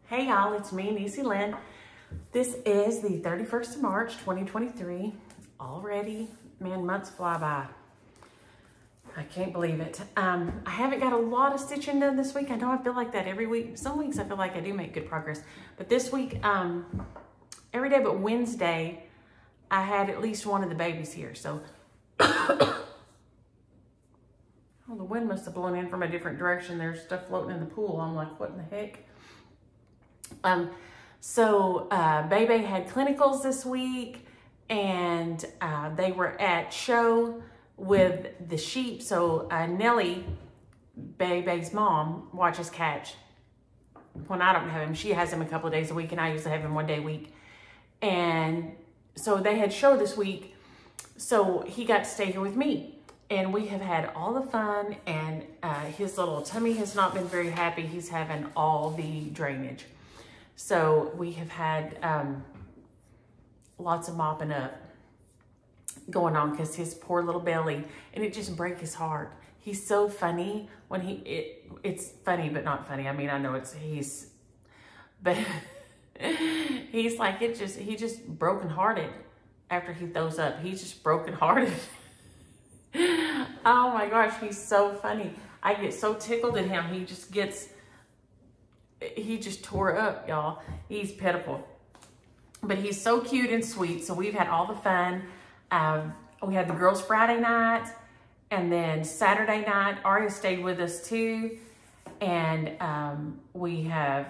Hey y'all, it's me, Niecy Lynn. This is the 31st of March, 2023. Already, man, months fly by. I can't believe it. I haven't got a lot of stitching done this week. I know I feel like that every week. Some weeks I feel like I do make good progress. But this week, every day but Wednesday, I had at least one of the babies here. So, oh, the wind must have blown in from a different direction. There's stuff floating in the pool. I'm like, what in the heck? Bebe had clinicals this week, and they were at show with the sheep. So Nellie, Bebe's mom, watches Catch. When I don't have him, she has him a couple of days a week, and I usually have him one day a week. And so they had show this week, so he got to stay here with me. And we have had all the fun, and his little tummy has not been very happy. He's having all the drainage. So we have had lots of mopping up going on because his poor little belly, and it just breaks his heart. He's so funny when it's funny, but not funny. I mean, I know but he's like, he just brokenhearted after he throws up. He's just brokenhearted. Oh my gosh, he's so funny. I get so tickled at him. He just tore up, y'all. He's pitiful. But he's so cute and sweet. So we've had all the fun. We had the girls Friday night, and then Saturday night, Aria stayed with us too. And we have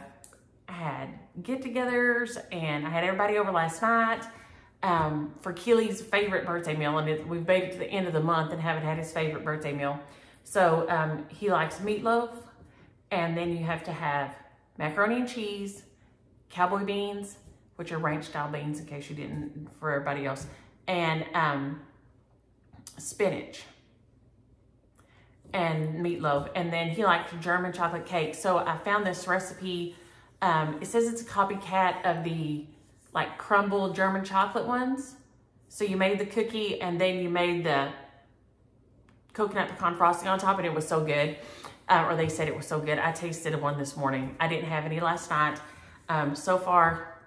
had get-togethers, and I had everybody over last night for Keely's favorite birthday meal. And we've made it to the end of the month and haven't had his favorite birthday meal. So he likes meatloaf, and then you have to have macaroni and cheese, cowboy beans, which are ranch style beans in case you didn't, for everybody else, and spinach and meatloaf. And then he likes German chocolate cake. So I found this recipe. It says it's a copycat of the like crumbled German chocolate ones. So you made the cookie and then you made the coconut pecan frosting on top, and it was so good. Or they said it was so good. I tasted one this morning. I didn't have any last night. So far,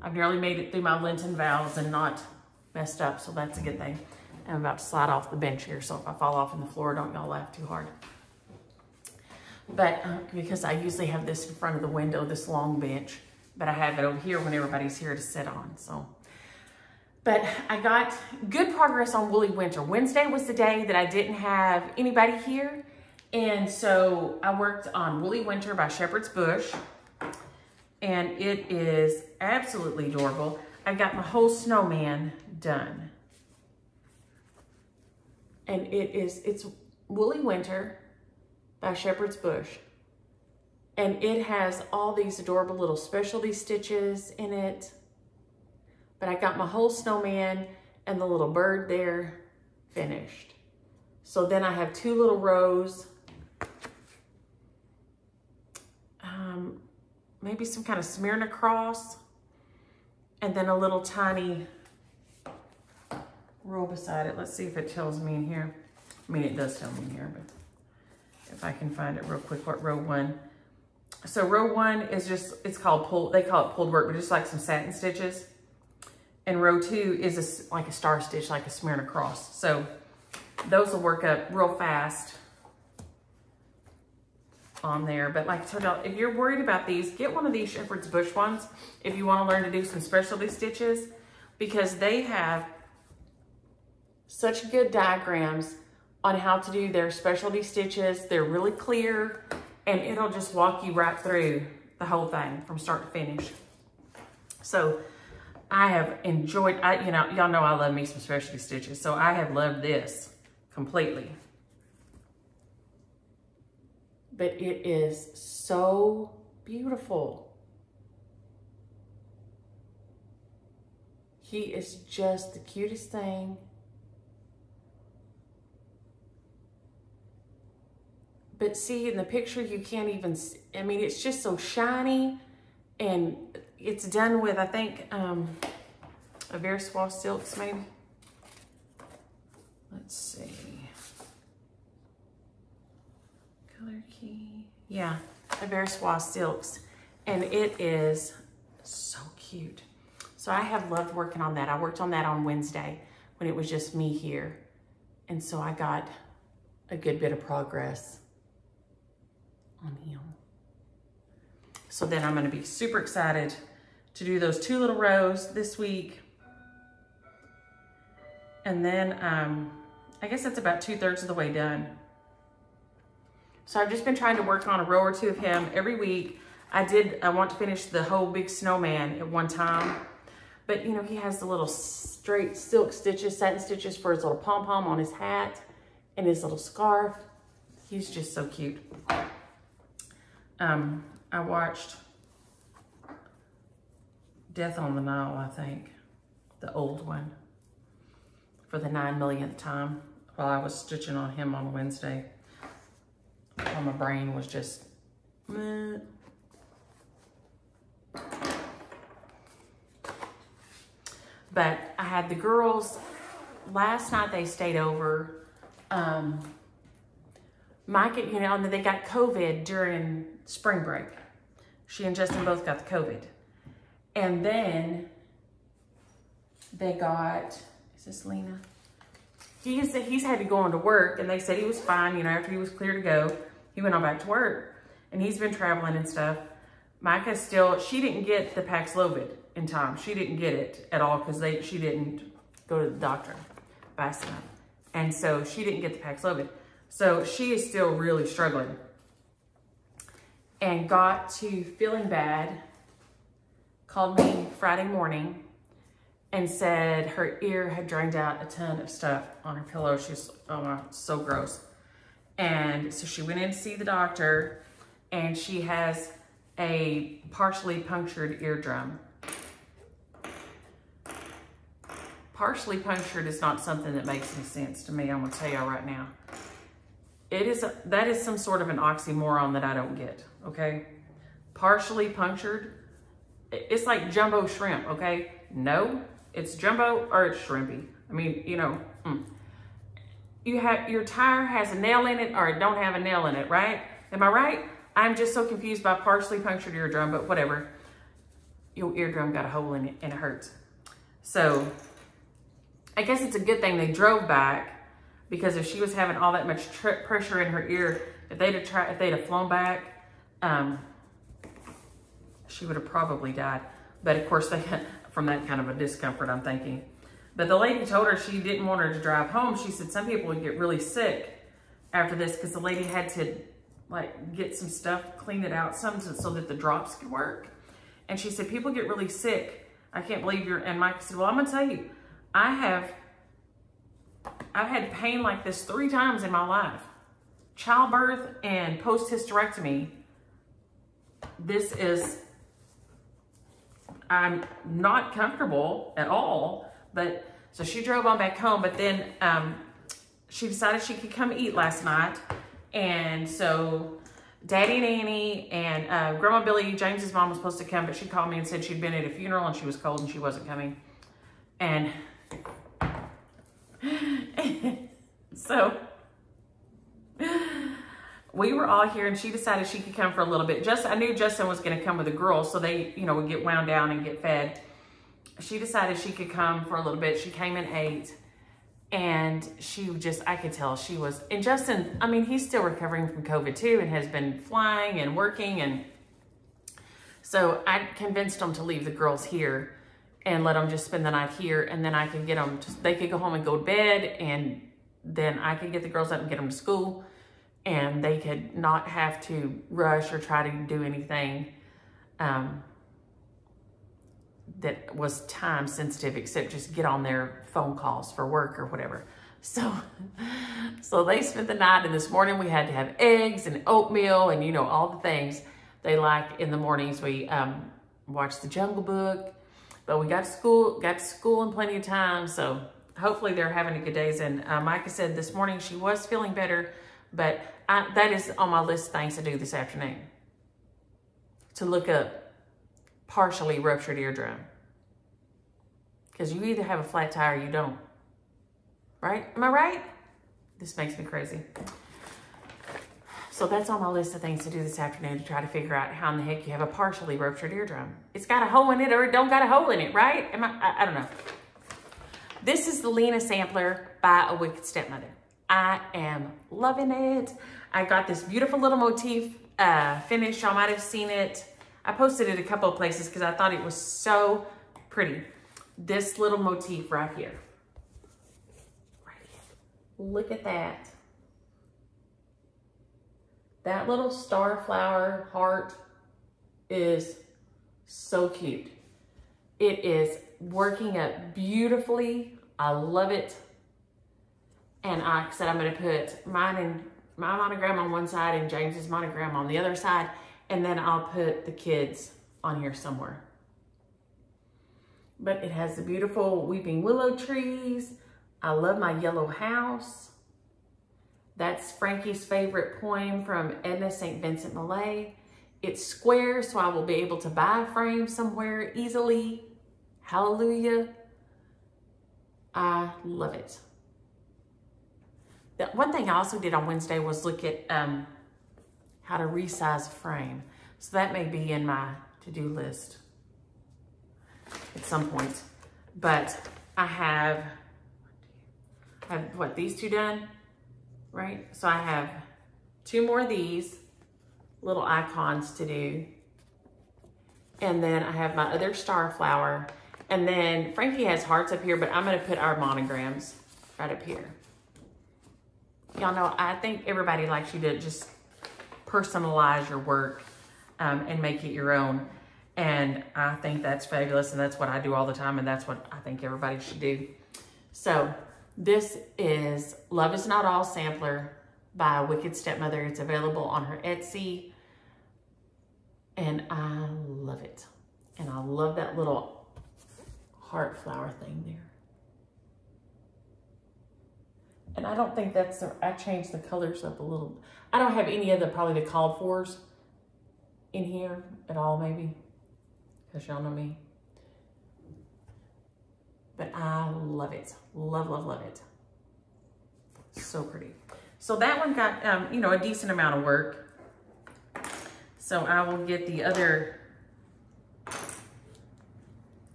I've nearly made it through my Lenten vows and not messed up, so that's a good thing. I'm about to slide off the bench here, so if I fall off on the floor, don't y'all laugh too hard. But because I usually have this in front of the window, this long bench, but I have it over here when everybody's here to sit on, so. But I got good progress on Woolly Winter. Wednesday was the day that I didn't have anybody here. And so I worked on Woolly Winter by Shepherd's Bush, and it is absolutely adorable. I got my whole snowman done. And it's Woolly Winter by Shepherd's Bush. And it has all these adorable little specialty stitches in it. But I got my whole snowman and the little bird there finished. So then I have two little rows, maybe some kind of Smyrna cross, and then a little tiny row beside it. Let's see if it tells me in here. I mean, it does tell me in here, but if I can find it real quick, what row one. So row one is just, it's called pull, they call it pulled work, but just like some satin stitches. And row two is like a star stitch, like a Smyrna cross. So those will work up real fast on there. But like I told y'all, if you're worried about these, get one of these Shepherd's Bush ones if you want to learn to do some specialty stitches, because they have such good diagrams on how to do their specialty stitches. They're really clear, and it'll just walk you right through the whole thing from start to finish. So I have enjoyed, y'all know I love me some specialty stitches, so I have loved this completely. But it is so beautiful. He is just the cutest thing. But see, in the picture, you can't even see, I mean, it's just so shiny, and it's done with, I think, a Very Swath Silks, maybe. Let's see. Color key. Yeah, a Very Swath Silks. And it is so cute. So I have loved working on that. I worked on that on Wednesday when it was just me here. And so I got a good bit of progress on him. So then I'm gonna be super excited to do those 2 little rows this week. And then I guess that's about 2/3 of the way done. So I've just been trying to work on a row or 2 of him every week. I want to finish the whole big snowman at one time. But you know, he has the little straight silk stitches, satin stitches for his little pom-pom on his hat and his little scarf. He's just so cute. I watched Death on the Nile, I think, the old one, for the 9 millionth time while I was stitching on him on Wednesday. While my brain was just, meh. But I had the girls, last night they stayed over. Micah, you know, and they got COVID during spring break. She and Justin both got the COVID. And then they got, is this Lena? He's had to go on to work, and they said he was fine, you know, after he was clear to go, he went on back to work. And he's been traveling and stuff. Micah still, she didn't get the Paxlovid in time. She didn't get it at all because she didn't go to the doctor fast enough. And so she didn't get the Paxlovid. So she is still really struggling. And got to feeling bad, called me Friday morning and said her ear had drained out a ton of stuff on her pillow. She's, oh my, so gross. And so she went in to see the doctor, and she has a partially punctured eardrum. Partially punctured is not something that makes any sense to me, I'm gonna tell y'all right now. That is some sort of an oxymoron that I don't get, okay? Partially punctured, it's like jumbo shrimp, okay? No, it's jumbo or it's shrimpy. I mean, you know, you have, your tire has a nail in it or it don't have a nail in it, right? Am I right? I'm just so confused by partially punctured eardrum, but whatever. Your eardrum got a hole in it and it hurts. So I guess it's a good thing they drove back, because if she was having all that much pressure in her ear, if they'd have flown back, she would have probably died. But of course, from that kind of a discomfort, I'm thinking. But the lady told her she didn't want her to drive home. She said some people would get really sick after this, because the lady had to like get some stuff, clean it out some so that the drops could work. And she said, people get really sick. I can't believe you're, and Mike said, well, I'm gonna tell you, I've had pain like this 3 times in my life. Childbirth and post-hysterectomy. I'm not comfortable at all. But so she drove on back home, but then she decided she could come eat last night. And so Daddy and Annie and Grandma Billy, James's mom, was supposed to come, but she called me and said she'd been at a funeral and she was cold and she wasn't coming. And so we were all here, and she decided she could come for a little bit. I knew Justin was going to come with the girls, so they, you know, would get wound down and get fed. She decided she could come for a little bit. She came and ate, and I could tell she was, and Justin, I mean, he's still recovering from COVID too, and has been flying and working. And so I convinced them to leave the girls here and let them just spend the night here, and then I could get them, they could go home and go to bed, and then I could get the girls up and get them to school, and they could not have to rush or try to do anything that was time sensitive, except just get on their phone calls for work or whatever. So they spent the night, and this morning we had to have eggs and oatmeal and, you know, all the things they like in the mornings. We watched The Jungle Book, but we got to school in plenty of time. So hopefully they're having a good days. And Micah said this morning she was feeling better, but that is on my list of things to do this afternoon, to look up partially ruptured eardrum. Because you either have a flat tire or you don't. Right? Am I right? This makes me crazy. So that's on my list of things to do this afternoon to try to figure out how in the heck you have a partially ruptured eardrum. It's got a hole in it or it don't got a hole in it, right? I don't know. This is the Lena sampler by A Wicked Stepmother. I am loving it. I got this beautiful little motif finish. Y'all might have seen it. I posted it a couple of places because I thought it was so pretty. This little motif right here. Look at that. That little star flower heart is so cute. It is working up beautifully. I love it. And like I said, I'm gonna put mine and my monogram on one side and James's monogram on the other side. And then I'll put the kids on here somewhere. But it has the beautiful weeping willow trees. I love my yellow house. That's Frankie's favorite poem from Edna St. Vincent Millay. It's square, so I will be able to buy a frame somewhere easily. Hallelujah. I love it. The one thing I also did on Wednesday was look at how to resize a frame. So that may be in my to-do list at some point. But I have what, these two done, right? So I have 2 more of these little icons to do. And then I have my other star flower. And then Frankie has hearts up here, but I'm gonna put our monograms right up here. Y'all know, I think everybody likes you to just personalize your work and make it your own. And I think that's fabulous, and that's what I do all the time, and that's what I think everybody should do. So this is Love Is Not All sampler by Wicked Stepmother. It's available on her Etsy, and I love it. And I love that little heart flower thing there. And I don't think that's, I changed the colors up a little. I don't have any of the, probably the called fors in here at all, maybe, because y'all know me. But I love it. Love, love, love it. So pretty. So that one got, you know, a decent amount of work. So I will get the other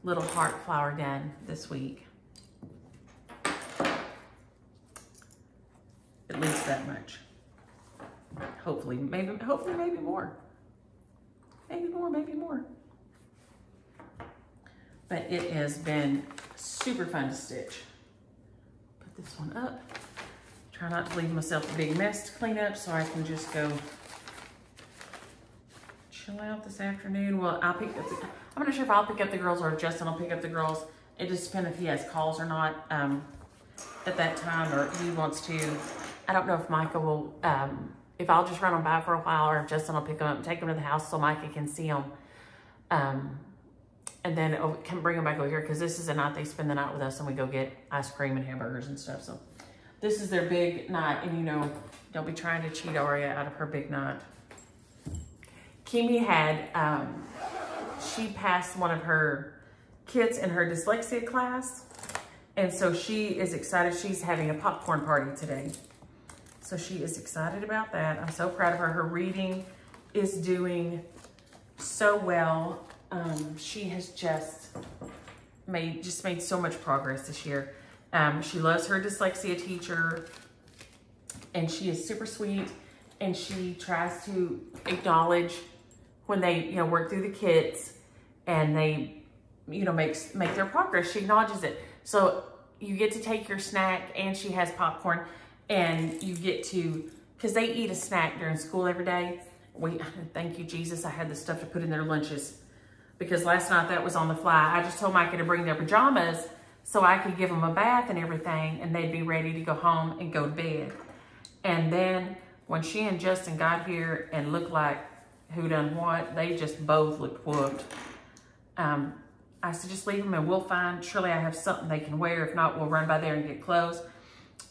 little heart flower done this week. At least that much. Hopefully, maybe more. Maybe more. But it has been super fun to stitch. Put this one up. Try not to leave myself a big mess to clean up so I can just go chill out this afternoon. Well, I'll pick up I'm not sure if I'll pick up the girls or if Justin will pick up the girls. It just depends if he has calls or not at that time, or he wants to. I don't know if Micah will, if I'll just run them by for a while, or if Justin will pick them up and take them to the house so Micah can see them. And then can bring them back over here, because this is the night they spend the night with us and we go get ice cream and hamburgers and stuff. So this is their big night, and you know, don't be trying to cheat Aria out of her big night. Kimi had, she passed one of her kids in her dyslexia class, and so she is excited. She's having a popcorn party today. So she is excited about that. I'm so proud of her. Her reading is doing so well. She has just made so much progress this year. She loves her dyslexia teacher, and she is super sweet, and she tries to acknowledge when they, you know, work through the kits and they, you know, make their progress. She acknowledges it. So you get to take your snack, and she has popcorn, and you get to, because they eat a snack during school every day. Thank you, Jesus, I had the stuff to put in their lunches, because last night that was on the fly. I just told Micah to bring their pajamas so I could give them a bath and everything, and they'd be ready to go home and go to bed. And then when she and Justin got here and looked like who done what, they just both looked whooped. I said, just leave them and we'll find, surely I have something they can wear. If not, we'll run by there and get clothes.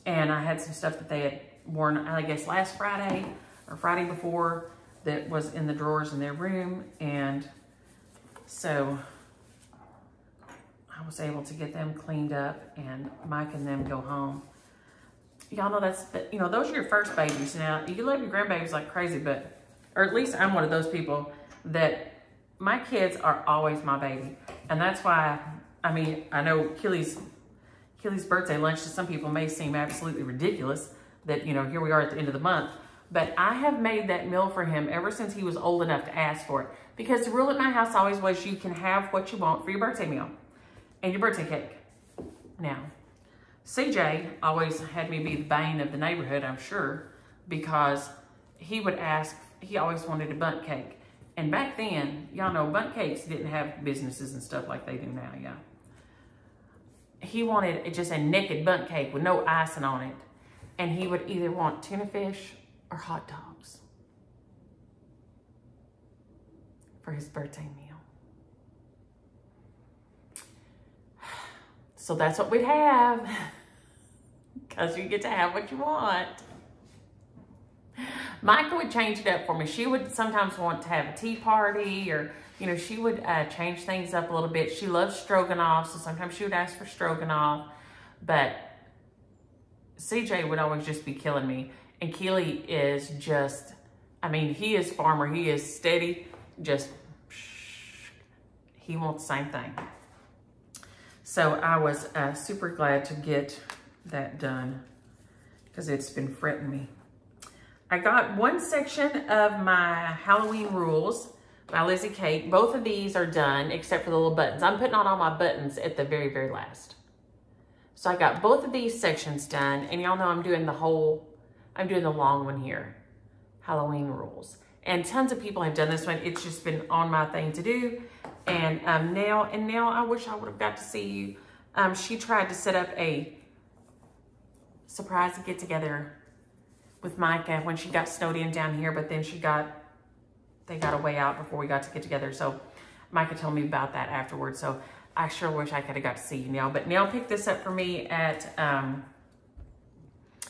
And I had some stuff that they had worn, I guess, last Friday or Friday before, that was in the drawers in their room. And so I was able to get them cleaned up, and Mike and them go home. y'all know that's, you know, those are your first babies. Now, you love your grandbabies like crazy, but, or at least I'm one of those people that my kids are always my baby. And that's why, I mean, I know Keely's birthday lunch to some people may seem absolutely ridiculous that, you know, here we are at the end of the month. But I have made that meal for him ever since he was old enough to ask for it. Because the rule at my house always was you can have what you want for your birthday meal and your birthday cake. Now, CJ always had me be the bane of the neighborhood, I'm sure, because he would ask, he always wanted a bundt cake. And back then, y'all know bundt cakes didn't have businesses and stuff like they do now, yeah. He wanted just a naked bundt cake with no icing on it. And he would either want tuna fish or hot dogs for his birthday meal. So that's what we'd have, because you get to have what you want. Micah would change it up for me. She would sometimes want to have a tea party, or, you know, she would change things up a little bit. She loves stroganoff, so sometimes she would ask for stroganoff. But CJ would always just be killing me. And Keely is just, I mean, he is farmer. He is steady. Just, he wants the same thing. So I was super glad to get that done because it's been fretting me. I got one section of my Halloween Rules by Lizzie Kate. Both of these are done except for the little buttons. I'm putting on all my buttons at the very, very last. So I got both of these sections done, and y'all know I'm doing the long one here, Halloween Rules. And tons of people have done this one. It's just been on my thing to do. And now I wish I would have got to see you. She tried to set up a surprise get together with Micah when she got snowed in down here, but then they got a way out before we got to get together. So Micah told me about that afterwards. So I sure wish I could have got to see you, Nell. But Nell picked this up for me at,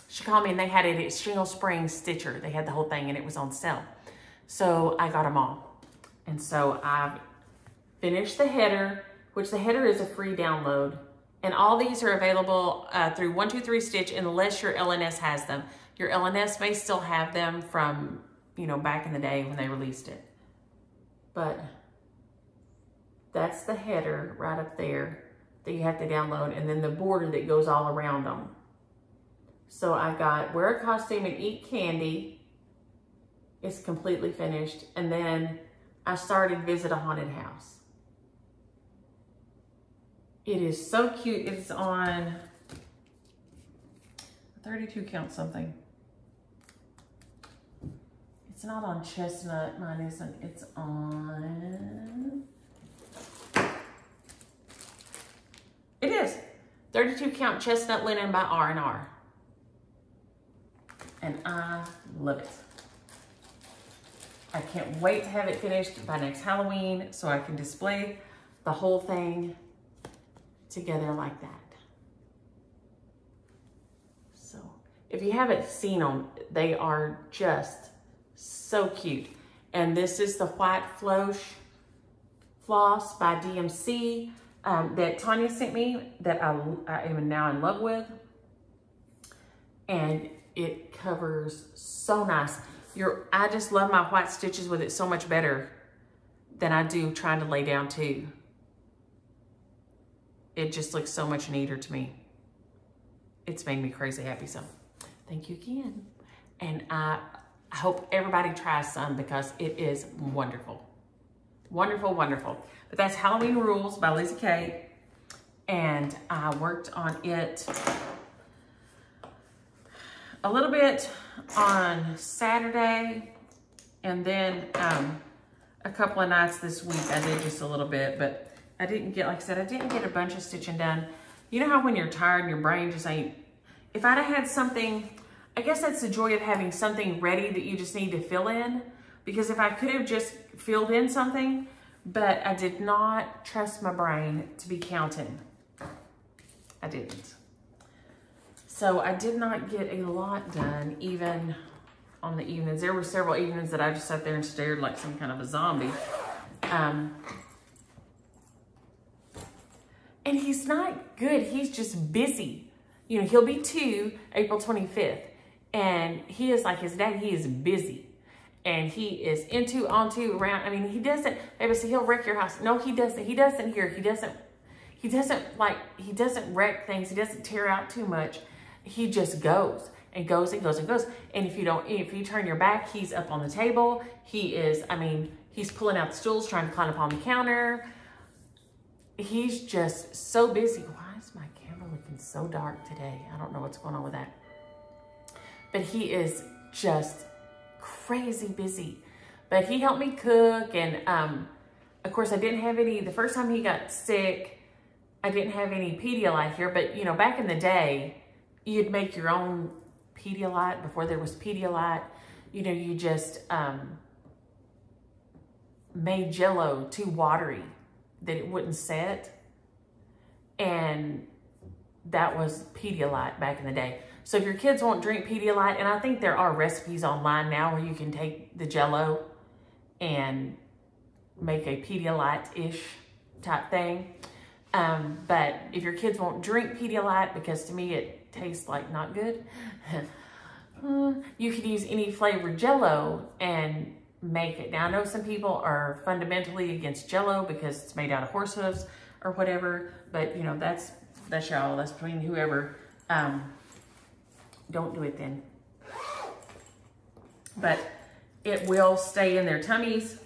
she called me and they had it at Shingle Springs Stitcher. They had the whole thing and it was on sale. So I got them all. And so I've finished the header, which the header is a free download. And all these are available through 123 Stitch unless your LNS has them. Your LNS may still have them from, you know, back in the day when they released it. But that's the header right up there that you have to download, and then the border that goes all around them. So I got Wear a Costume and Eat Candy. It's completely finished. And then I started Visit a Haunted House. It is so cute. It's on 32 count something. It's not on Chestnut. Mine isn't. It's on... It is. 32 count Chestnut Linen by R&R. And I love it. I can't wait to have it finished by next Halloween so I can display the whole thing together like that. So if you haven't seen them, they are just so cute. And this is the White Floss by DMC that Tanya sent me that I am now in love with. And it covers so nice. I just love my white stitches with it so much better than I do trying to lay down too. It just looks so much neater to me. It's made me crazy happy, so thank you again. And I hope everybody tries some because it is wonderful. Wonderful, wonderful. But that's Halloween Rules by Lizzie Kate. And I worked on it a little bit on Saturday. And then a couple of nights this week I did just a little bit. But I didn't get, like I said, I didn't get a bunch of stitching done. You know how when you're tired and your brain just ain't... If I'd have had something... I guess that's the joy of having something ready that you just need to fill in. Because if I could have just filled in something, but I did not trust my brain to be counting. I didn't. So I did not get a lot done, even on the evenings. There were several evenings that I just sat there and stared like some kind of a zombie. And he's not good. He's just busy. you know, he'll be 2 April 25th. And he is like his dad, he is busy. And he is into, onto, around. I mean, he doesn't, maybe say he'll wreck your house. No, he doesn't. He doesn't here. He doesn't wreck things. He doesn't tear out too much. He just goes and goes and goes and goes. And if you turn your back, he's up on the table. He is, I mean, he's pulling out the stools, trying to climb up on the counter. He's just so busy. Why is my camera looking so dark today? I don't know what's going on with that. But he is just crazy busy. But he helped me cook. And of course, I didn't have any, the first time he got sick, I didn't have any Pedialyte here. But, you know, back in the day, you'd make your own Pedialyte before there was Pedialyte. You know, you just made Jell-O too watery that it wouldn't set. And that was Pedialyte back in the day. So if your kids won't drink Pedialyte, and I think there are recipes online now where you can take the Jell-O and make a Pedialyte-ish type thing. But if your kids won't drink Pedialyte, because to me it tastes like not good, you could use any flavored Jell-O and make it. Now I know some people are fundamentally against Jell-O because it's made out of horse hooves or whatever, but you know, that's y'all, that's between whoever. Don't do it then. But it will stay in their tummies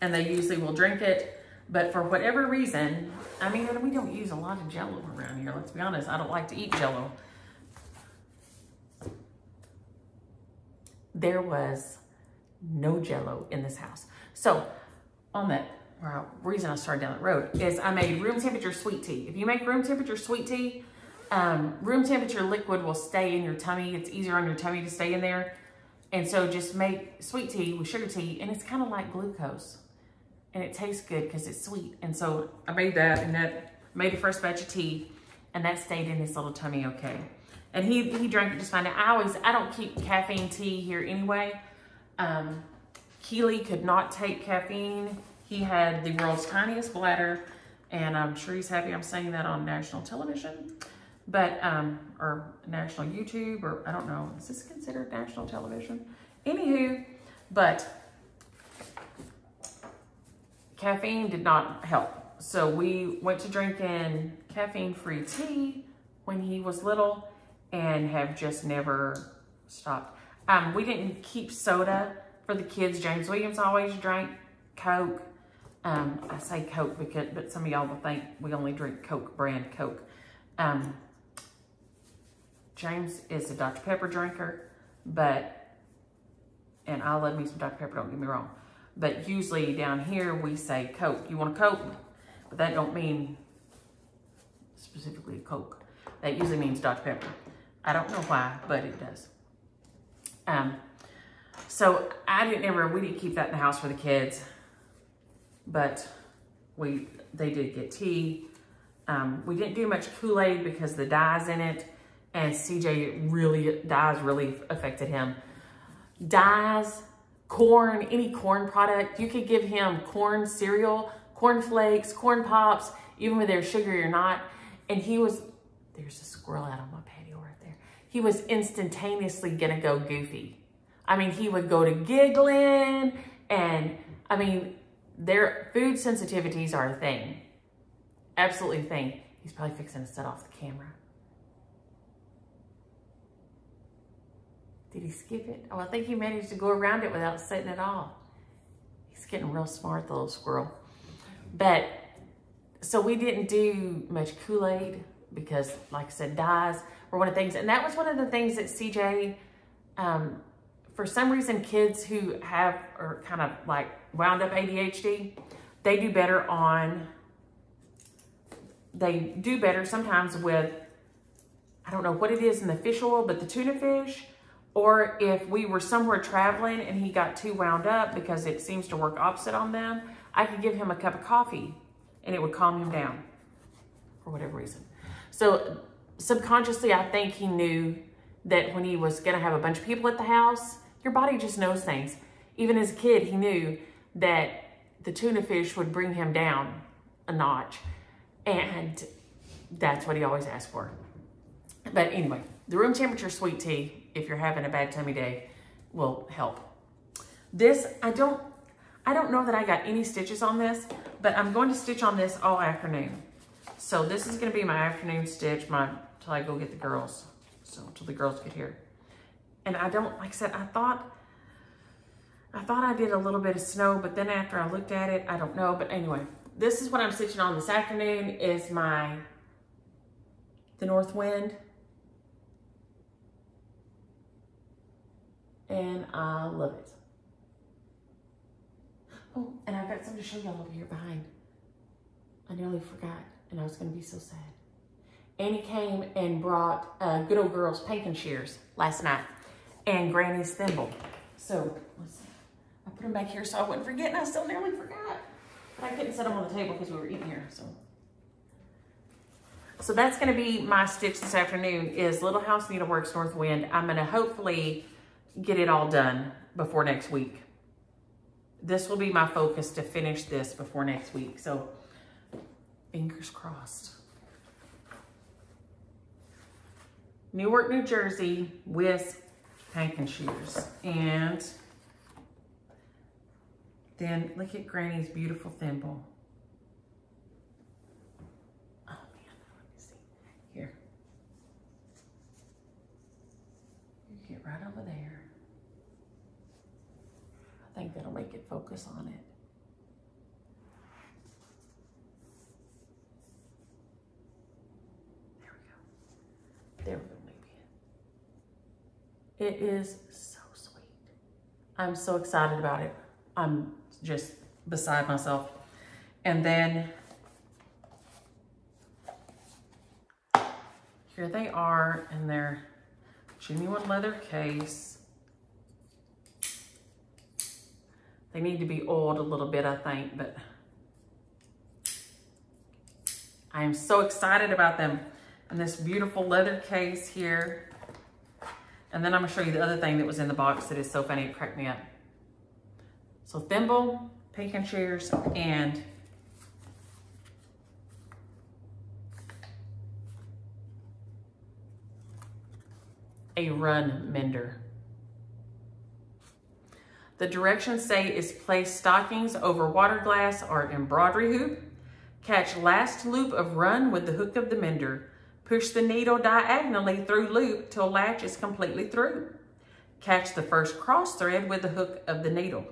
and they usually will drink it. But for whatever reason, I mean, we don't use a lot of Jell-O around here. Let's be honest, I don't like to eat Jell-O. There was no Jell-O in this house. So on that, reason I started down that road is I made room temperature sweet tea. If you make room temperature sweet tea, room temperature liquid will stay in your tummy. It's easier on your tummy to stay in there. And so just make sweet tea with sugar tea, and it's kind of like glucose. And it tastes good because it's sweet. And so I made that, and that made the first batch of tea, and that stayed in his little tummy okay. And he drank it just fine. Now, I don't keep caffeine tea here anyway. Keely could not take caffeine. He had the world's tiniest bladder, and I'm sure he's happy I'm saying that on national television. But, or national YouTube, or I don't know, is this considered national television? Anywho, but caffeine did not help. So we went to drinking caffeine-free tea when he was little and have just never stopped. We didn't keep soda for the kids. James Williams always drank Coke. I say Coke because, but some of y'all will think we only drink Coke brand Coke. James is a Dr. Pepper drinker, and I love me some Dr. Pepper, don't get me wrong. But usually down here we say Coke. You want a Coke? But that don't mean specifically Coke. That usually means Dr. Pepper. I don't know why, but it does. So we didn't keep that in the house for the kids, but they did get tea. We didn't do much Kool-Aid because the dye's in it, and dyes really affected him. Dyes, corn, any corn product, you could give him corn cereal, corn flakes, corn pops, even with their sugar or not. And there's a squirrel out on my patio right there. He was instantaneously gonna go goofy. I mean, he would go to giggling, and I mean, their food sensitivities are a thing. Absolutely a thing. He's probably fixing to set off the camera. Did he skip it? Oh, I think he managed to go around it without setting it off. He's getting real smart, the little squirrel. But, so we didn't do much Kool-Aid because, like I said, dyes were one of the things. And that was one of the things that CJ, for some reason, kids who are kind of like wound up ADHD, they do better sometimes with, I don't know what it is in the fish oil, but the tuna fish. Or if we were somewhere traveling and he got too wound up, because it seems to work opposite on them, I could give him a cup of coffee and it would calm him down for whatever reason. So subconsciously, I think he knew that when he was gonna have a bunch of people at the house, your body just knows things. Even as a kid, he knew that the tuna fish would bring him down a notch. And that's what he always asked for. But anyway, the room temperature sweet tea, if you're having a bad tummy day, will help. This, I don't know that I got any stitches on this, but I'm going to stitch on this all afternoon. So this is going to be my afternoon stitch till I go get the girls. So till the girls get here. And I don't, like I said, I thought I did a little bit of snow, but then after I looked at it, I don't know. But anyway, this is what I'm stitching on this afternoon is the North Wind. And I love it. Oh, and I've got something to show y'all over here behind. I nearly forgot, and I was gonna be so sad. Annie came and brought Good Old Girls painting shears last night and Granny's thimble. So, let's see. I put them back here so I wouldn't forget, and I still nearly forgot. But I couldn't set them on the table because we were eating here, So that's gonna be my stitch this afternoon is Little House Needleworks North Wind. I'm gonna hopefully get it all done before next week. This will be my focus to finish this before next week. So fingers crossed. Newark, New Jersey with painting shears. And then look at Granny's beautiful thimble. Oh man, let me see. Here. You get right over there. I think that'll make it focus on it. There we go. There we go, maybe. It is so sweet. I'm so excited about it. I'm just beside myself. And then here they are in their genuine leather case. They need to be oiled a little bit, I think, but I am so excited about them. And this beautiful leather case here. And then I'm gonna show you the other thing that was in the box that is so funny, it cracked me up. So thimble, painting shears, and a run mender. The directions say is place stockings over water glass or embroidery hoop. Catch last loop of run with the hook of the mender. Push the needle diagonally through loop till latch is completely through. Catch the first cross thread with the hook of the needle.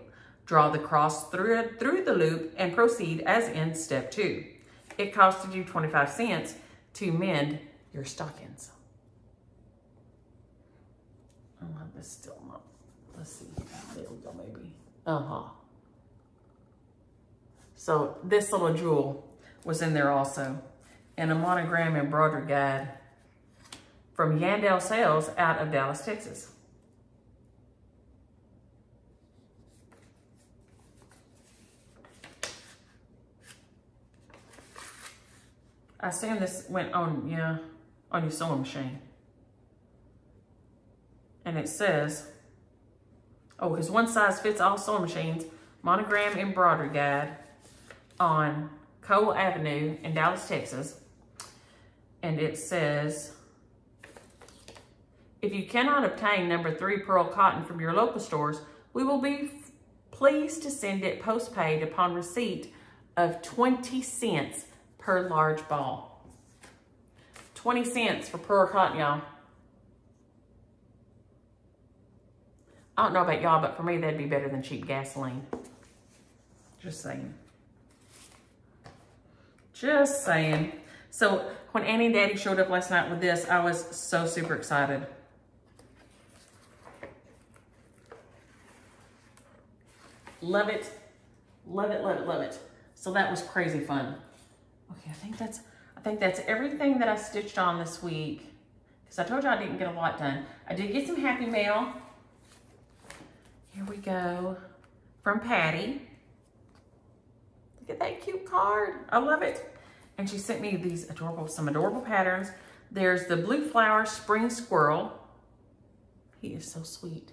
Draw the cross thread through the loop and proceed as in step 2. It costed you 25 cents to mend your stockings. Oh, this is still not. Let's see. There we go, maybe. So this little jewel was in there also. And a monogram embroidery guide from Yandell Sales out of Dallas, Texas. I assume this went on, on your sewing machine. And it says, oh, because one size fits all sewing machines, monogram embroidery guide on Cole Avenue in Dallas, Texas. And it says, if you cannot obtain number 3 pearl cotton from your local stores, we will be pleased to send it postpaid upon receipt of 20 cents per large ball. 20 cents for pearl cotton, y'all. I don't know about y'all, but for me, that'd be better than cheap gasoline. Just saying. Just saying. So when Annie and Daddy showed up last night with this, I was so super excited. Love it. Love it, love it, love it. So that was crazy fun. Okay, I think that's everything that I stitched on this week. Because I told you I didn't get a lot done. I did get some Happy Mail. Here we go. From Patty. Look at that cute card. I love it. And she sent me these some adorable patterns. There's the Blue Flower Spring Squirrel. He is so sweet.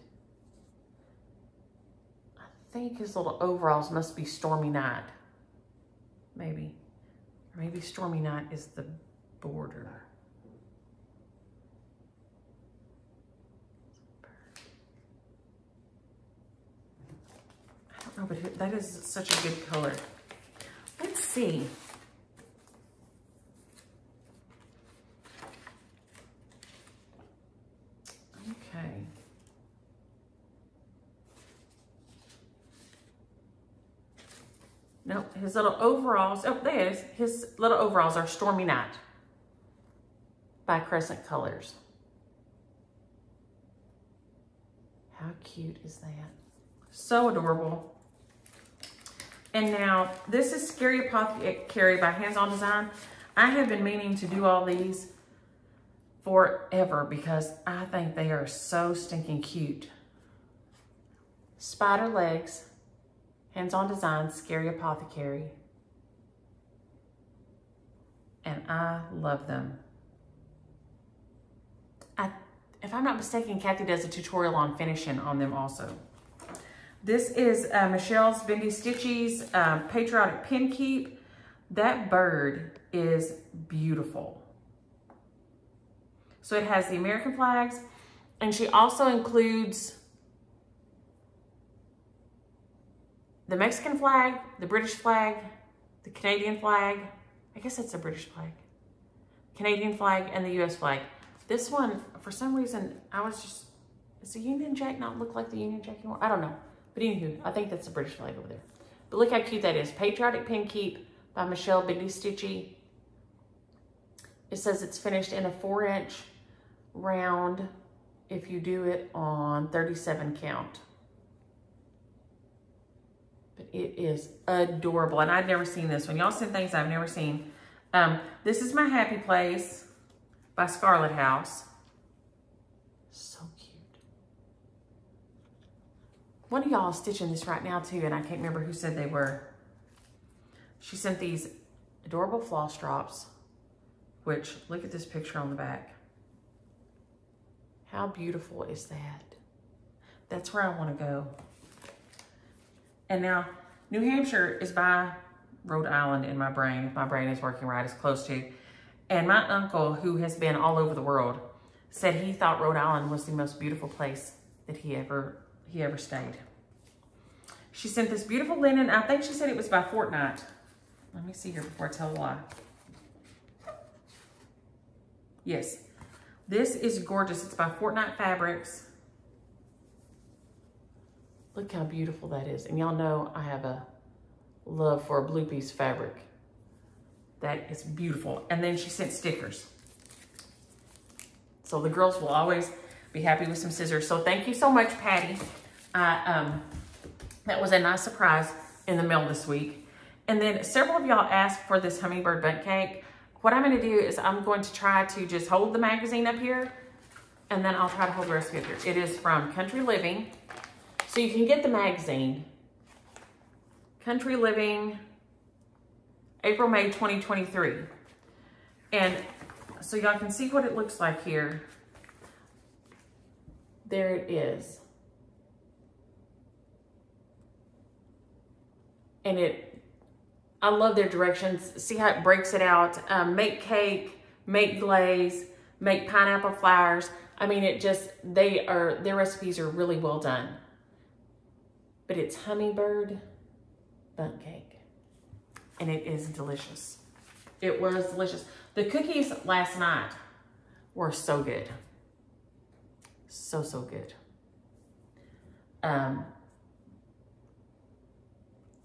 I think his little overalls must be Stormy Night. Maybe. Or maybe Stormy Night is the border. Oh, but that is such a good color. Let's see. Okay. No, his little overalls, oh, there it is. His little overalls are Stormy Night by Crescent Colors. How cute is that? So adorable. And now, this is Scary Apothecary by Hands On Design. I have been meaning to do all these forever because I think they are so stinking cute. Spider legs, Hands On Design, Scary Apothecary. And I love them. If I'm not mistaken, Kathy does a tutorial on finishing on them also. This is Michelle's Bendy Stitchies Patriotic Pin Keep. That bird is beautiful. So it has the American flags, and she also includes the Mexican flag, the British flag, the Canadian flag. I guess that's a British flag. Canadian flag and the US flag. This one, for some reason, I was just, does the Union Jack not look like the Union Jack anymore? I don't know. But anywho, I think that's the British flag over there. But look how cute that is. Patriotic Pin Keep by Michelle Bendy Stitchy. It says it's finished in a 4-inch round if you do it on 37 count. But it is adorable. And I'd never seen this one. Y'all seen things I've never seen. This is My Happy Place by Scarlet House. So cute. One of y'all is stitching this right now too, and I can't remember who said they were. She sent these adorable floss drops, which, look at this picture on the back. How beautiful is that? That's where I want to go. And now, New Hampshire is by Rhode Island in my brain. If my brain is working right, it's close to. And my uncle, who has been all over the world, said he thought Rhode Island was the most beautiful place that he ever stayed. She sent this beautiful linen. I think she said it was by Fortnite. Let me see here before I tell a lie. Yes, this is gorgeous. It's by Fortnite Fabrics. Look how beautiful that is. And y'all know I have a love for a blue piece fabric. That is beautiful. And then she sent stickers. So the girls will always be happy with some scissors. So thank you so much, Patty. That was a nice surprise in the mail this week. And then several of y'all asked for this hummingbird bundt cake. What I'm gonna do is I'm going to try to just hold the magazine up here, and then I'll try to hold the rest of it here. It is from Country Living. So you can get the magazine. Country Living, April, May 2023. And so y'all can see what it looks like here. There it is. And I love their directions. See how it breaks it out. Make cake, make glaze, make pineapple flowers. I mean, their recipes are really well done. But it's hummingbird bundt cake. And it is delicious. It was delicious. The cookies last night were so good. So, so good.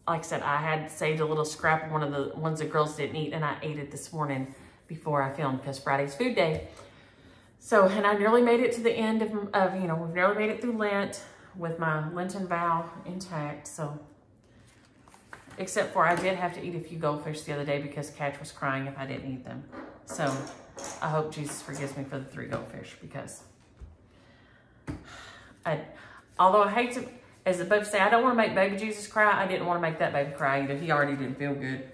Like I said, I had saved a little scrap of one of the ones the girls didn't eat, and I ate it this morning before I filmed because Friday's food day. So, and I nearly made it to the end of we've nearly made it through Lent with my Lenten vow intact. So, except for I did have to eat a few goldfish the other day because Catch was crying if I didn't eat them. So, I hope Jesus forgives me for the 3 goldfish because although I hate to, as the baby say, I don't want to make baby Jesus cry. I didn't want to make that baby cry either. He already didn't feel good.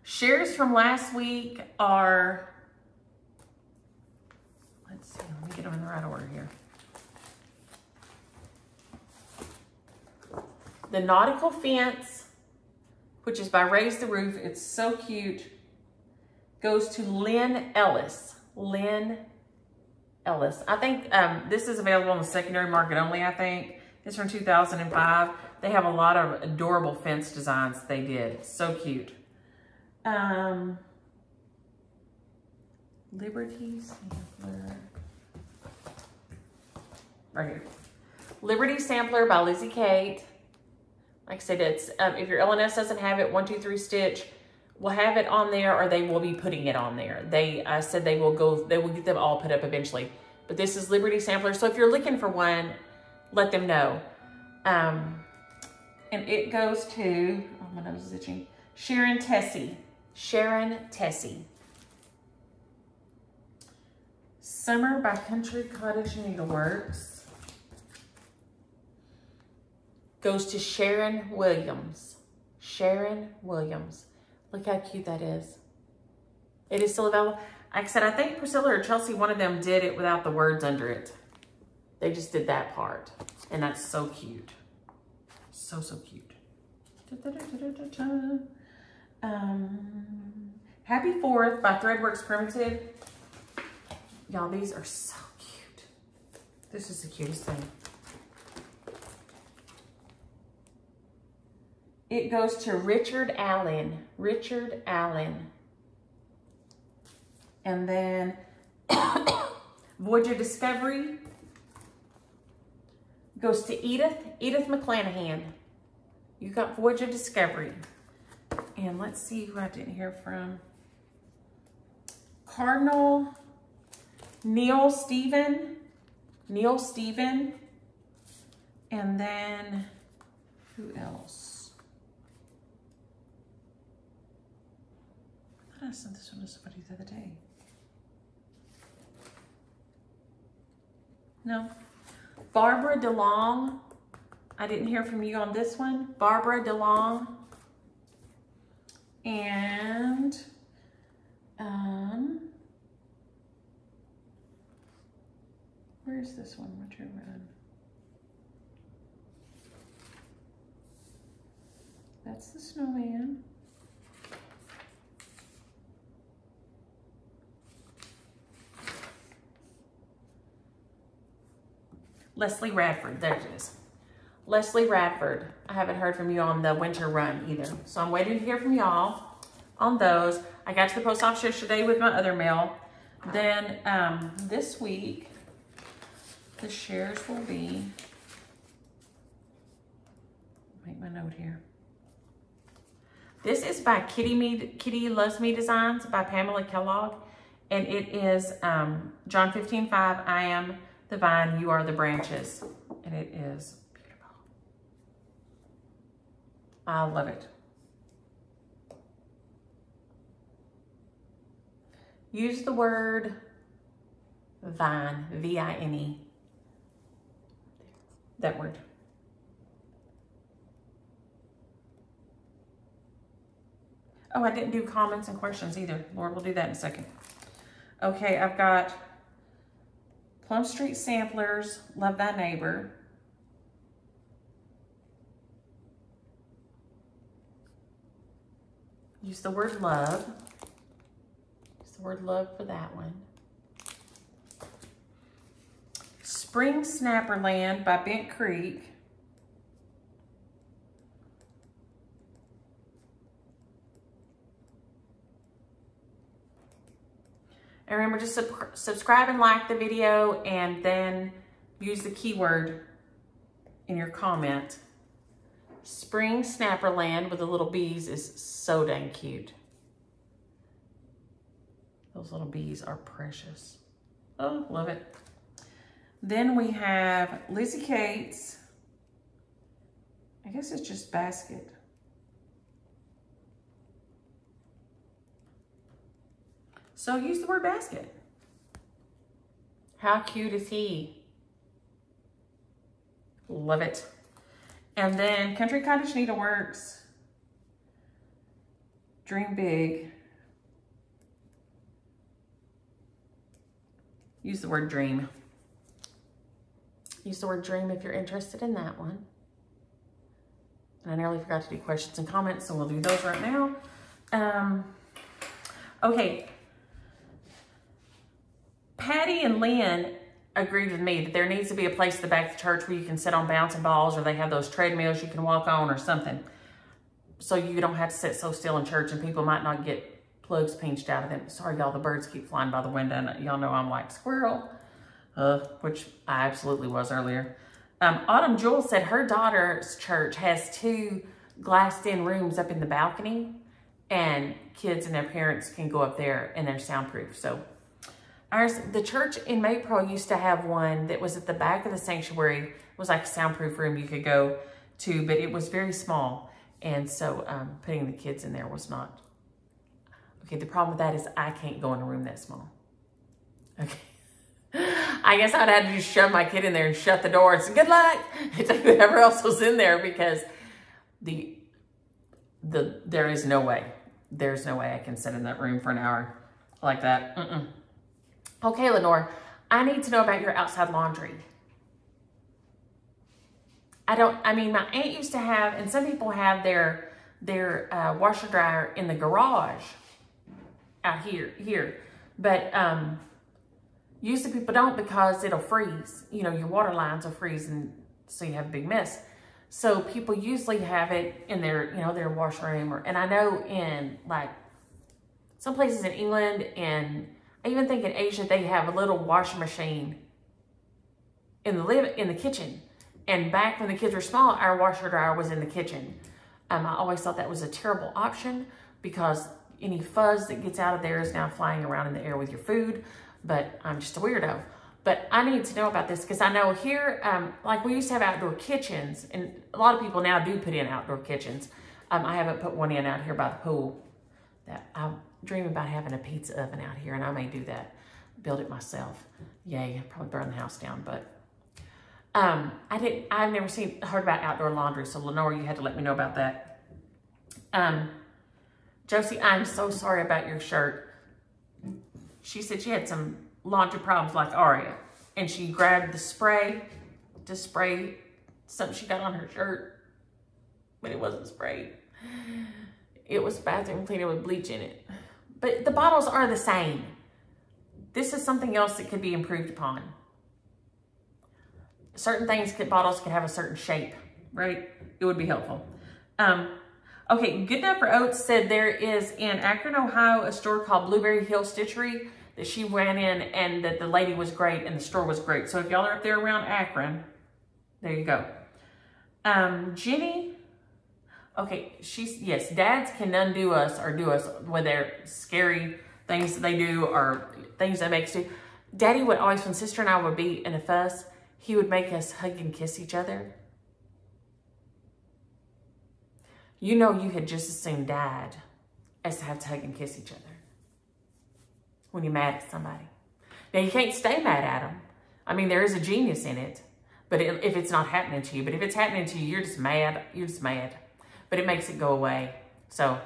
Shares from last week are, let's see, let me get them in the right order here. The Nautical Fence, which is by Raise the Roof. It's so cute. Goes to Lynn Ellis. Lynn Ellis. I think this is available on the secondary market only, I think. It's from 2005. They have a lot of adorable fence designs they did. So cute. Liberty Sampler. Right here. Liberty Sampler by Lizzie Kate. Like I said, it's if your LNS doesn't have it, 1, 2, 3 stitch, will have it on there, or they will be putting it on there. They said they will get them all put up eventually. But this is Liberty Sampler. So if you're looking for one, let them know. And it goes to, oh, my nose is itching, Sharon Tessie. Sharon Tessie. Summer by Country Cottage Needleworks. Goes to Sharon Williams. Sharon Williams. Look how cute that is. It is still available. Like I said, I think Priscilla or Chelsea, one of them did it without the words under it. They just did that part. And that's so cute. So, so cute. Happy 4th by Threadworks Primitive. Y'all, these are so cute. This is the cutest thing. It goes to Richard Allen. Richard Allen. And then Voyage of Discovery goes to Edith McClanahan. You got Voyage of Discovery. And let's see who I didn't hear from. Cardinal Neil Stephen. And then who else? I thought I sent this one to somebody the other day. No. Barbara DeLong. I didn't hear from you on this one. Barbara DeLong. And where's this one? Richard Run. That's the snowman. Leslie Radford, there it is. Leslie Radford. I haven't heard from you on the winter run either. So I'm waiting to hear from y'all on those. I got to the post office yesterday with my other mail. Then this week, the shares will be, make my note here. This is by Kitty Loves Me Designs by Pamela Kellogg. And it is John 15:5, I am the vine, you are the branches. And it is beautiful. I love it. Use the word vine, V-I-N-E. That word. Oh, I didn't do comments and questions either. Lord, we'll do that in a second. Okay, I've got Plum Street Samplers, Love Thy Neighbor. Use the word love. Use the word love for that one. Spring Snapperland by Bent Creek. And remember, just subscribe and like the video, and then use the keyword in your comment. Spring Snapperland with the little bees is so dang cute. Those little bees are precious. Oh, love it. Then we have Lizzie Kate's, I guess it's just basket. So use the word basket. How cute is he? Love it. And then Country Cottage Needleworks, Dream Big. Use the word dream. Use the word dream if you're interested in that one. And I nearly forgot to do questions and comments, so we'll do those right now. Okay. Patty and Lynn agreed with me that there needs to be a place at the back of the church where you can sit on bouncing balls, or they have those treadmills you can walk on or something. So you don't have to sit so still in church and people might not get plugs pinched out of them. Sorry, y'all, the birds keep flying by the window and y'all know I'm like squirrel, which I absolutely was earlier. Autumn Jewel said her daughter's church has 2 glassed-in rooms up in the balcony, and kids and their parents can go up there and they're soundproof. So the church in Maypearl used to have one that was at the back of the sanctuary. It was like a soundproof room you could go to, but it was very small. And so putting the kids in there was not. Okay, the problem with that is I can't go in a room that small. Okay. I guess I'd have to just shove my kid in there and shut the door and say, good luck, and take whoever else was in there, because there is no way. There's no way I can sit in that room for an hour like that. Okay, Lenore, I need to know about your outside laundry. I mean, my aunt used to have, and some people have their washer dryer in the garage out here. But usually people don't, because it'll freeze. You know, your water lines will freeze, and so you have a big mess. So people usually have it in their, their washroom, and I know in like some places in England, and I even think in Asia, they have a little washing machine in the kitchen. And back when the kids were small, our washer dryer was in the kitchen. I always thought that was a terrible option, because any fuzz that gets out of there is now flying around in the air with your food. But I'm just a weirdo. But I need to know about this, because I know here, like we used to have outdoor kitchens, and a lot of people now do put in outdoor kitchens. I haven't put one in out here by the pool. I dream about having a pizza oven out here, and I may do that, build it myself. Yay, I'd probably burn the house down, but I've never heard about outdoor laundry, so Lenore, you had to let me know about that. Josie, I'm so sorry about your shirt. She said she had some laundry problems like Aria, and she grabbed the spray to spray something she got on her shirt, but it wasn't sprayed. It was bathroom cleaner with bleach in it. But the bottles are the same. This is something else that could be improved upon. Certain bottles could have a certain shape, right? It would be helpful. Okay, Good Enough for Oats said there is in Akron, Ohio, a store called Blueberry Hill Stitchery that she went in, and that the lady was great and the store was great. So if y'all are up there around Akron, there you go. Jenny, okay, yes, dads can undo us or do us with their scary things that they do or things that make us do. Daddy would always, when sister and I would be in a fuss, he would make us hug and kiss each other. You know, you had just as soon died as to have to hug and kiss each other when you're mad at somebody. Now, you can't stay mad at them. I mean, there is a genius in it, but if it's not happening to you. But if it's happening to you, you're just mad. You're just mad. But it makes it go away. So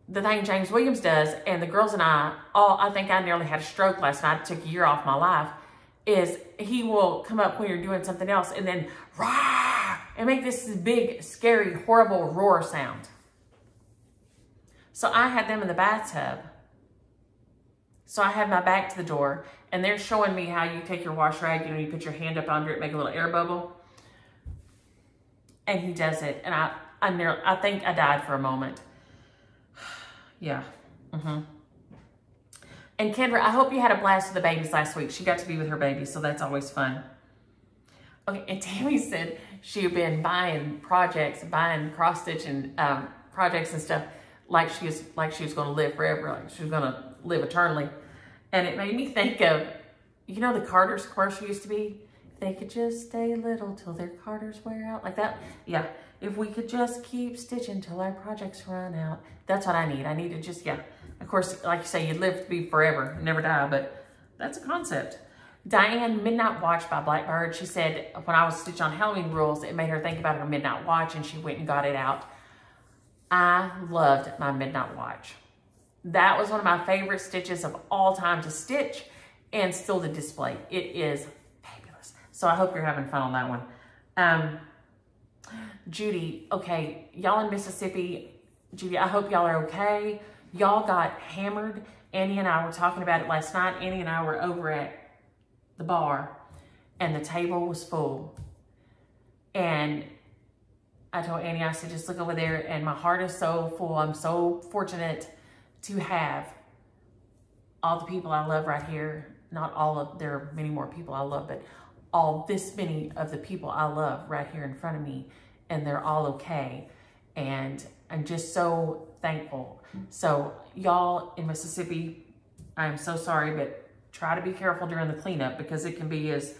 the thing James Williams does, and the girls and I think I nearly had a stroke last night. It took a year off my life. Is he will come up when you're doing something else and then rah, and make this big, scary, horrible roar sound. So I had them in the bathtub. So I had my back to the door, and they're showing me how you take your wash rag, you put your hand up under it, make a little air bubble. And he does it, and I think I died for a moment. Yeah. And Kendra, I hope you had a blast with the babies last week. She got to be with her babies, so that's always fun. Okay, and Tammy said she had been buying cross-stitching projects and stuff like she was going to live forever, like she was going to live eternally. And it made me think of, the Carter's commercial used to be, they could just stay little till their Carters wear out, like that. Yeah, if we could just keep stitching till our projects run out. That's what I need. I need to just, Of course, like you say, you live to be forever, never die, but that's a concept. Diane, Midnight Watch by Blackbird. She said when I was stitching on Halloween Rules, it made her think about her Midnight Watch, and she went and got it out. I loved my Midnight Watch. That was one of my favorite stitches of all time to stitch and still to display. It is fabulous. So I hope you're having fun on that one. Judy, okay, y'all in Mississippi, Judy, I hope y'all are okay. Y'all got hammered. Annie and I were talking about it last night. Annie and I were over at the bar, and the table was full. And I told Annie, I said, just look over there, and my heart is so full. I'm so fortunate to have all the people I love right here. Not all of, there are many more people I love, but all this many of the people I love right here in front of me, and they're all okay. And I'm just so thankful. So y'all in Mississippi, I am so sorry, but try to be careful during the cleanup, because it can be as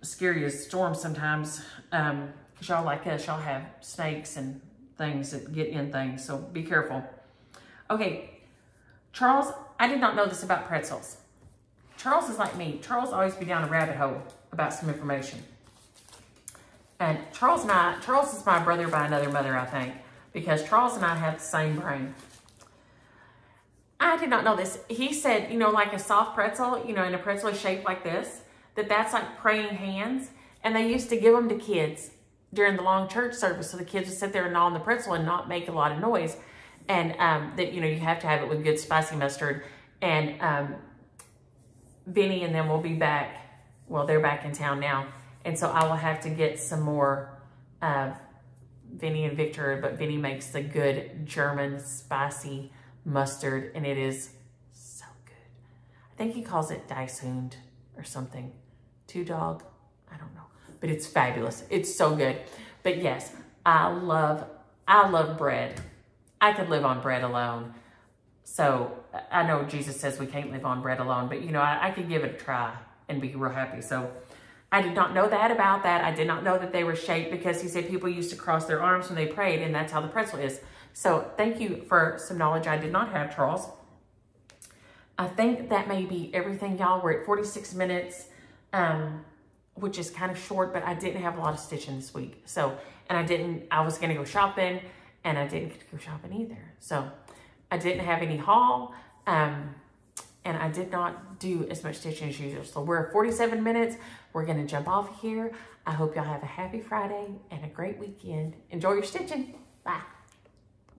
scary as storms sometimes. Because y'all like us, y'all have snakes and things that get in things, so be careful. Okay, Charles, I did not know this about pretzels. Charles is like me. Charles always be down a rabbit hole about some information. And Charles is my brother by another mother, I think, because Charles and I have the same brain. I did not know this. He said, you know, like a soft pretzel, you know, and a pretzel is shaped like this, that's like praying hands. And they used to give them to kids during the long church service, so the kids would sit there and gnaw on the pretzel and not make a lot of noise. And that, you know, you have to have it with good spicy mustard. And Vinny and them will be back. Well, they're back in town now. And so I will have to get some more Vinny and Victor, but Vinny makes the good German spicy mustard, and it is so good. I think he calls it Dicehund or something. Two dog, I don't know, but it's fabulous. It's so good. But yes, I love bread. I could live on bread alone. So I know Jesus says we can't live on bread alone, but you know, I could give it a try and be real happy. So I did not know that about that. I did not know that they were shaped, because he said people used to cross their arms when they prayed, and that's how the pretzel is. So thank you for some knowledge I did not have, Charles. I think that may be everything, y'all. We're at 46 minutes, which is kind of short, but I didn't have a lot of stitching this week. So, and I was going to go shopping, and I didn't get to go shopping either. So I didn't have any haul, and I did not do as much stitching as usual. So we're at 47 minutes. We're going to jump off here. I hope y'all have a happy Friday and a great weekend. Enjoy your stitching. Bye.